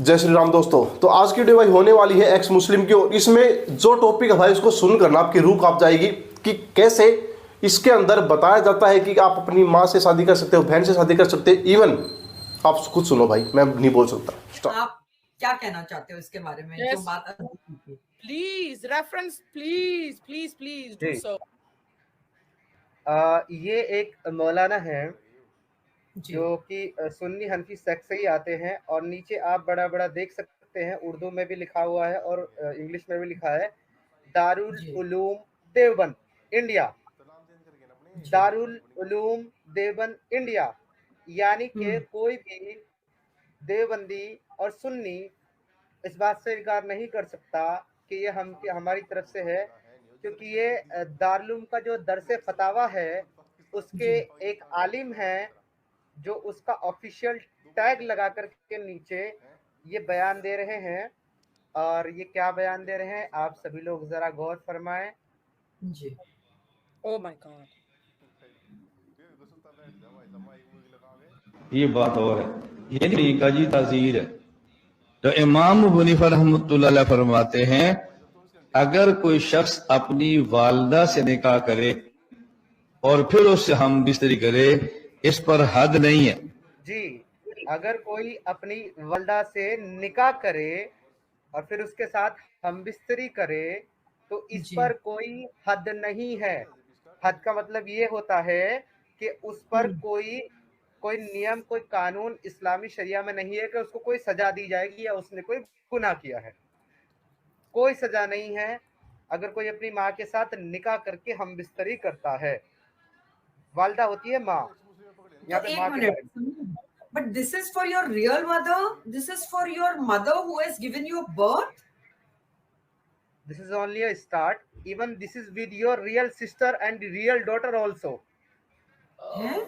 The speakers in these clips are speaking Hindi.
जय श्री राम दोस्तों। तो आज की वीडियो भाई होने वाली है एक्स मुस्लिम की, और इसमें जो टॉपिक है भाई उसको सुनकर ना आपकी रूह कांप जाएगी कि कैसे इसके अंदर बताया जाता है कि आप अपनी माँ से शादी कर सकते हो, बहन से शादी कर सकते हो। इवन आप खुद सुनो भाई, मैं नहीं बोल सकता। आप क्या कहना चाहते हो इसके बारे में? जो बात please reference, please please please do so. ये एक मौलाना है जी जो कि सुन्नी हनफी सेक्ट से ही आते हैं, और नीचे आप बड़ा बड़ा देख सकते हैं, उर्दू में भी लिखा हुआ है और इंग्लिश में भी लिखा है, दारुल जी उलूम देवबंद इंडिया। जी दारुल उलूम देवबंद इंडिया, यानी कि हम्म, कोई भी देवबंदी और सुन्नी इस बात से इनकार नहीं कर सकता कि ये हमारी तरफ से है, क्योंकि ये दारुल का जो दरसे फतावा है उसके जी एक आलिम हैं जो उसका ऑफिशियल टैग लगा कर के नीचे ये बयान दे रहे हैं। और ये क्या बयान दे रहे हैं आप सभी लोग जरा गौर फरमाएं। जी ओ माय गॉड, ये बात और है, ये तरीका जी ताजीर है। तो इमाम अबू हनीफा रहमतुल्लाह अलैह फरमाते हैं, अगर कोई शख्स अपनी वालदा से निकाह करे और फिर उससे हम बिस्तरी करे, इस पर हद नहीं है। जी, अगर कोई अपनी वल्दा से निकाह करे और फिर उसके साथ हम बिस्तरी करे तो इस जी पर कोई हद नहीं है। हद का मतलब ये होता है कि उस पर कोई कोई नियम, कोई कानून इस्लामी शरिया में नहीं है कि उसको कोई सजा दी जाएगी या उसने कोई गुनाह किया है। कोई सजा नहीं है अगर कोई अपनी माँ के साथ निकाह करके हम बिस्तरी करता है। वालदा होती है माँ, तो यहाँ पे एक माँ के बारे में। Minute, but this is for your real mother, this is for your mother who has given you birth. This is only a start. Even this is with your real sister and real daughter also. है?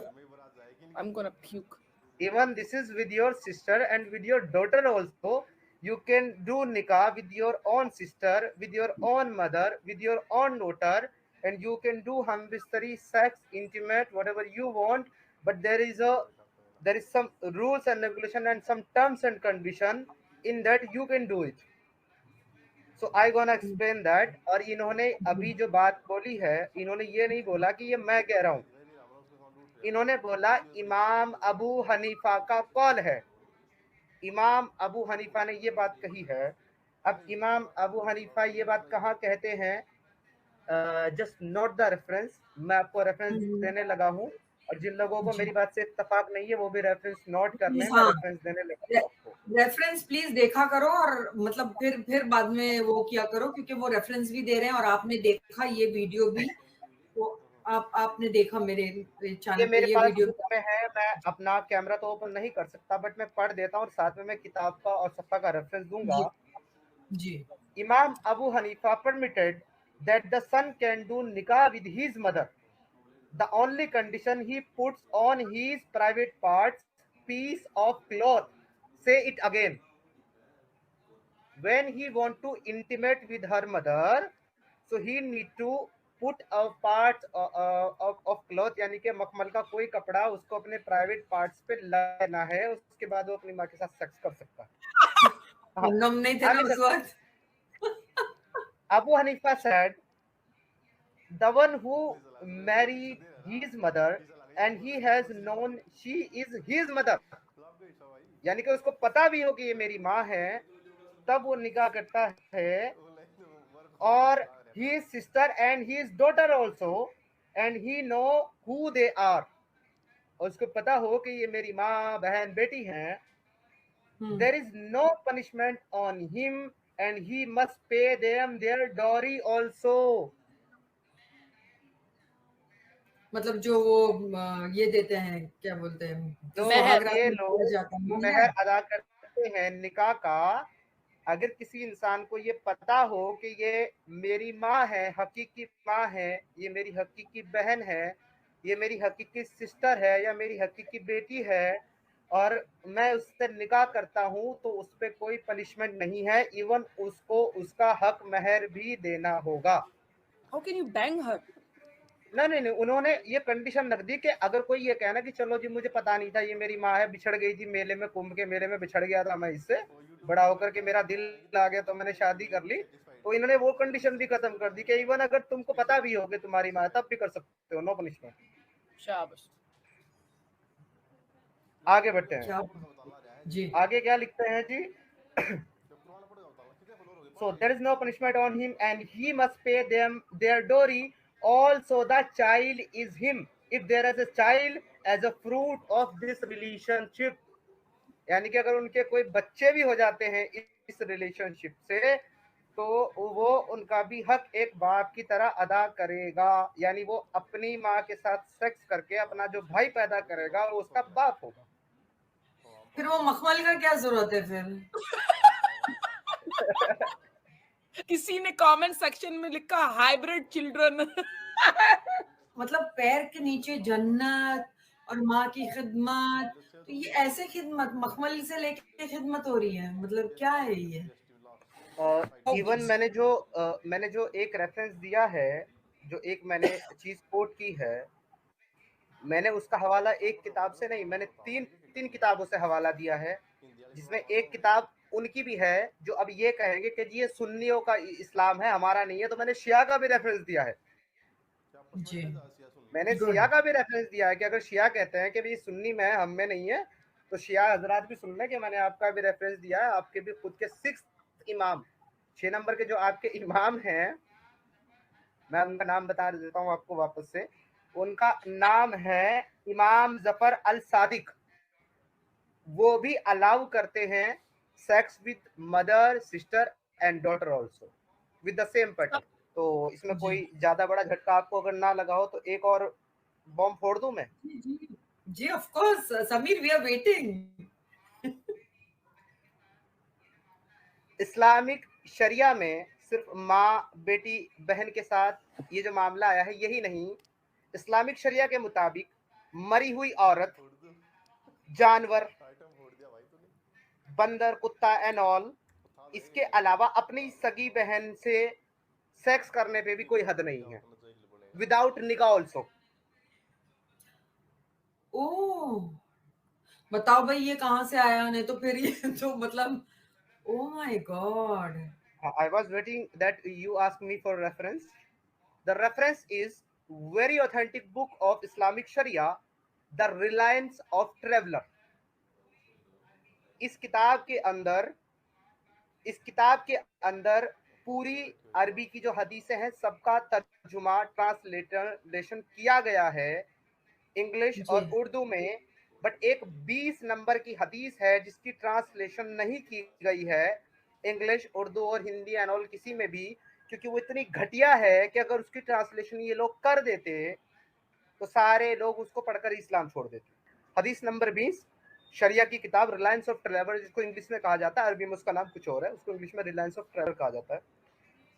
I'm gonna puke. Even this is with your sister and with your daughter also. You can do nikah with your own sister, with your own mother, with your own daughter, and you can do hambistari, sex, intimate, whatever you want. But there is some rules and regulation and some terms and condition in that you can do it. So I gonna explain that. और इन्होंने अभी जो बात बोली है, इन्होंने ये नहीं बोला कि ये मैं कह रहा हूँ, इन्होंने बोला इमाम अबू हनीफा का कौल है। इमाम अबू हनीफा ने ये बात कही है। अब इमाम अबू हनीफा ये बात कहाँ कहते हैं, जस्ट नोट द रेफरेंस। मैं आपको रेफरेंस देने लगा हूँ, और जिन लोगों को मेरी बात से इत्तेफाक नहीं है वो भी रेफरेंस नोट कर लें। मैं हाँ, रेफरेंस देने लगा हूँ आपको। रेफरेंस प्लीज देखा करो, और मतलब फिर बाद में वो किया करो, क्योंकि वो रेफरेंस भी दे रहे हैं और आपने देखा ये वीडियो भी, तो आपने देखा मेरे चैनल ये पे मेरे ये पास वीडियो. बुक में है, मैं अपना कैमरा तो ओपन नहीं कर सकता, बट मैं पढ़ देता हूँ और साथ में मैं किताब का और सफ़ा का रेफरेंस दूंगा। जी इमाम Abu Hanifa permitted that the son can do nikah with his mother. The only condition he puts on his private parts piece of cloth. Say it again. When he want to intimate with her mother, so he need to put a part of cloth, यानी कि मखमल का कोई कपड़ा उसको अपने प्राइवेट पार्ट्स पे लगाना है, उसके बाद वो अपनी माँ के साथ सेक्स कर सकता है। हम नहीं थे ना उस वक्त. Abu Hanifa said, the one who married his mother and he has known she is his mother, यानी कि उसको पता भी हो कि ये मेरी माँ है, तब वो निकाह करता है। और his sister and his daughter also, and he know who they are, और उसको पता हो कि ये मेरी माँ, बहन, बेटी हैं। There is no punishment on him and he must pay them their dowry also. मतलब जो वो ये देते हैं, क्या बोलते हैं, जो महर. ये लोग महर अदा करते हैं निकाह का, अगर किसी इंसान को ये पता हो कि ये मेरी माँ है, हकीकी माँ है, ये मेरी हकीकी बहन है, ये मेरी हकीकी सिस्टर है या मेरी हकीकी बेटी है, और मैं उससे निकाह करता हूँ, तो उस पर कोई पनिशमेंट नहीं है। इवन उसको उसका हक महर भी देना होगा। How can you bang her? नहीं, उन्होंने ये कंडीशन रख दी कि अगर कोई ये कहना कि चलो जी मुझे पता नहीं था ये मेरी माँ है, बिछड़ गई थी मेले में, कुंभ के मेले में बिछड़ गया था मैं इससे, बड़ा होकर के मेरा दिल आ गया तो मैंने शादी कर ली, तो इन्होंने वो कंडीशन भी खत्म कर दी कि इवन अगर तुमको पता भी हो कि तुम्हारी माँ है तब भी कर सकते हो, नो पनिशमेंट। शाबाश। आगे बढ़ते हैं क्या जी। आगे क्या लिखते हैं जी। So there is no punishment on him and he must pay them their dowry. Also the child is him if there is a child as a fruit of this relationship. यानी कि अगर उनके कोई बच्चे भी हो जाते हैं इस रिलेशनशिप से तो वो उनका भी हक एक बाप की तरह अदा करेगा, यानी वो अपनी माँ के साथ सेक्स करके अपना जो भाई पैदा करेगा वो उसका बाप होगा। फिर वो मखमल का क्या जरूरत है फिर? किसी ने कमेंट सेक्शन में लिखा हाइब्रिड चिल्ड्रन। मतलब पैर के नीचे जन्नत और माँ की खिदमत, तो ये ऐसे खिदमत मखमल से लेके खिदमत हो रही है, मतलब क्या है ये? इवन मैंने जो एक रेफरेंस दिया है, जो एक मैंने चीज कोट की है, मैंने उसका हवाला एक किताब से नहीं, मैंने तीन किताबों से हवाला दिया है, जिसमें एक किताब उनकी भी है जो अब ये कहेंगे कि जी ये सुन्नियों का इस्लाम है, हमारा नहीं है, तो मैंने शिया का भी रेफरेंस दिया है जी। मैंने शिया का भी रेफरेंस दिया है कि अगर शिया कहते हैं कि भाई सुन्नी में हम में नहीं है, तो शिया हजरात भी सुन लें कि मैंने आपका भी रेफरेंस दिया है, आपके भी खुद के 6 इमाम, 6 नंबर के जो आपके इमाम हैं, मैं उनका नाम बता देता हूँ आपको वापस से। उनका नाम है इमाम जफर अल सादिक। वो भी अलाउ करते हैं sex with mother, sister and daughter also with the same partner. तो इसमें कोई ज्यादा बड़ा झटका आपको अगर ना लगा हो तो एक और बॉम्ब फोड़ दूं मैं? जी of course Sameer, we are waiting. Islamic शरिया में सिर्फ माँ बेटी बहन के साथ ये जो मामला आया है यही नहीं, इस्लामिक शरिया के मुताबिक मरी हुई औरत, जानवर, बंदर, कुत्ता एंड ऑल, इसके अलावा अपनी सगी बहन से सेक्स करने पे भी कोई हद नहीं है, विदाउट निकाह ऑल्सो। ओह बताओ भाई ये कहाँ से आया, नहीं तो फिर ये तो मतलब oh my god. I was waiting that you ask me for reference. The reference is very authentic book of Islamic Sharia, The Reliance of Traveler. इस किताब के अंदर पूरी अरबी की जो हदीसें हैं सबका तर्जुमा ट्रांसलेशन किया गया है इंग्लिश और उर्दू में, बट एक 20 नंबर की हदीस है जिसकी ट्रांसलेशन नहीं की गई है इंग्लिश, उर्दू और हिंदी एंड ऑल किसी में भी, क्योंकि वो इतनी घटिया है कि अगर उसकी ट्रांसलेशन ये लोग कर देते तो सारे लोग उसको पढ़कर इस्लाम छोड़ देते। हदीस नंबर 20, शरिया की किताब रिलायंस ऑफ ट्रैवलर, जिसको इंग्लिश में कहा जाता है, अरबी में उसका नाम कुछ और है, उसको इंग्लिश में रिलायंस ऑफ ट्रैवलर कहा जाता है।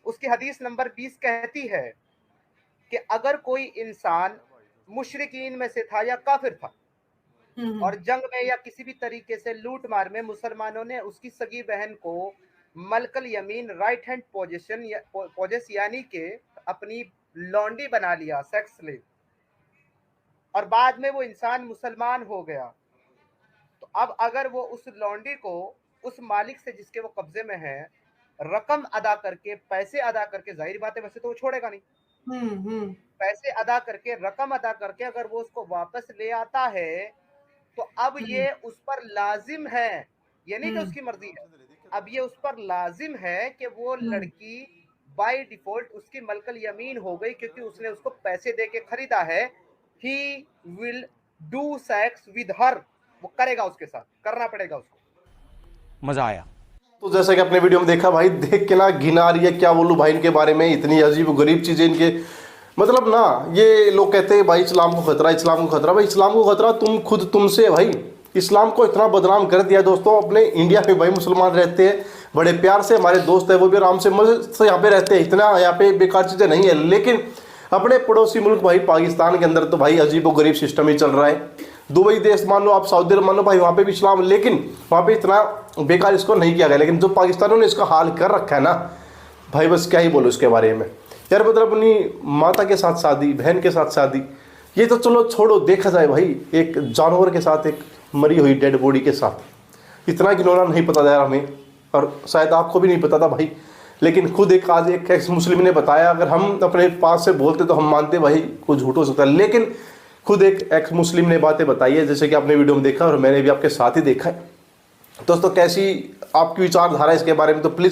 उसकी हदीस नंबर 20 कहती है कि अगर कोई इंसान मुशरिकीन में से था या काफिर था और जंग में या किसी भी तरीके से लूट मार में मुसलमानों ने उसकी सगी बहन को मलकल यमीन राइट हैंड पोजेस यानी के अपनी लौंडी बना लिया, सेक्स स्लेव, और बाद में वो इंसान मुसलमान हो गया, तो अब अगर वो उस लौंडी को उस मालिक से जिसके वो कब्जे में है रकम अदा करके, पैसे अदा करके, जाहिर बात है वैसे तो वो छोड़ेगा नहीं, पैसे अदा करके, रकम अदा करके अगर वो उसको वापस ले आता है तो अब ये उस पर लाजिम है, ये नहीं कि उसकी मर्जी है, अब ये उस पर लाजिम है कि वो लड़की बाय डिफॉल्ट उसकी मलकल यमीन हो गई, क्योंकि उसने उसको पैसे दे के खरीदा है। He will do sex with her, वो करेगा, उसके साथ करना पड़ेगा उसको। मजा आया। तो जैसा कि आपने वीडियो में देखा भाई, देख के ना घिन आ रही है, क्या बोलूं भाई इनके बारे में, इतनी अजीब गरीब चीजें इनके, मतलब ना ये लोग कहते हैं भाई इस्लाम को खतरा, इस्लाम को खतरा, भाई इस्लाम को खतरा तुमसे है भाई। इस्लाम को इतना बदनाम कर दिया दोस्तों, अपने इंडिया में भाई मुसलमान रहते हैं बड़े प्यार से, हमारे दोस्त है वो भी आराम से मजे से यहाँ पे रहते हैं, इतना यहाँ पे बेकार चीज़ें नहीं है, लेकिन अपने पड़ोसी मुल्क भाई पाकिस्तान के अंदर तो भाई अजीब व गरीब सिस्टम ही चल रहा है। दुबई देश मान लो, आप सऊदी अरब मान लो भाई, वहाँ पे भी इस्लाम, लेकिन वहाँ पे इतना बेकार इसको नहीं किया गया, लेकिन जो पाकिस्तानों ने इसका हाल कर रखा है ना भाई, बस क्या ही बोलो इसके बारे में। यार मतलब अपनी माता के साथ शादी, बहन के साथ शादी, ये तो चलो छोड़ो, देखा जाए भाई एक जानवर के साथ, एक मरी हुई डेड बॉडी के साथ, इतना घिनौना नहीं पता यार हमें, और शायद आपको भी नहीं पता था भाई। लेकिन खुद एक आज एक एक्स मुस्लिम ने बताया, अगर हम अपने पास से बोलते तो हम मानते भाई कुछ झूठ हो सकता है, लेकिन खुद एक एक्स मुस्लिम ने बातें बताई है, जैसे कि आपने वीडियो में देखा और मैंने भी आपके साथ ही देखा है। दोस्तों कैसी आपकी विचारधारा इसके बारे में, तो प्लीज़